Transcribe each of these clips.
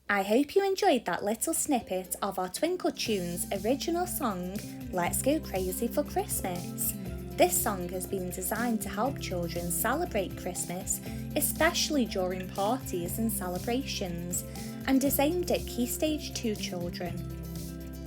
I hope you enjoyed that little snippet of our Twinkl Tunes original song, Let's Go Crazy for Christmas. This song has been designed to help children celebrate Christmas, especially during parties and celebrations, and is aimed at Key Stage 2 children.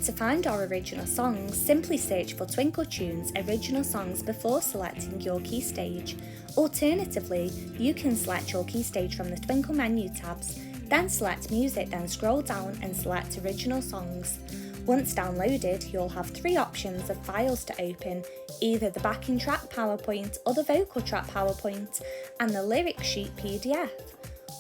To find our original songs, simply search for Twinkl Tunes Original Songs before selecting your key stage. Alternatively, you can select your key stage from the Twinkl menu tabs, then select Music, then scroll down and select Original Songs. Once downloaded, you'll have 3 options of files to open, either the backing track PowerPoint or the vocal track PowerPoint, and the lyric sheet PDF.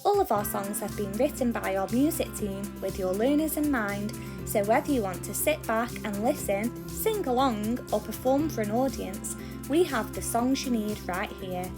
All of our songs have been written by our music team with your learners in mind, so whether you want to sit back and listen, sing along, or perform for an audience, we have the songs you need right here.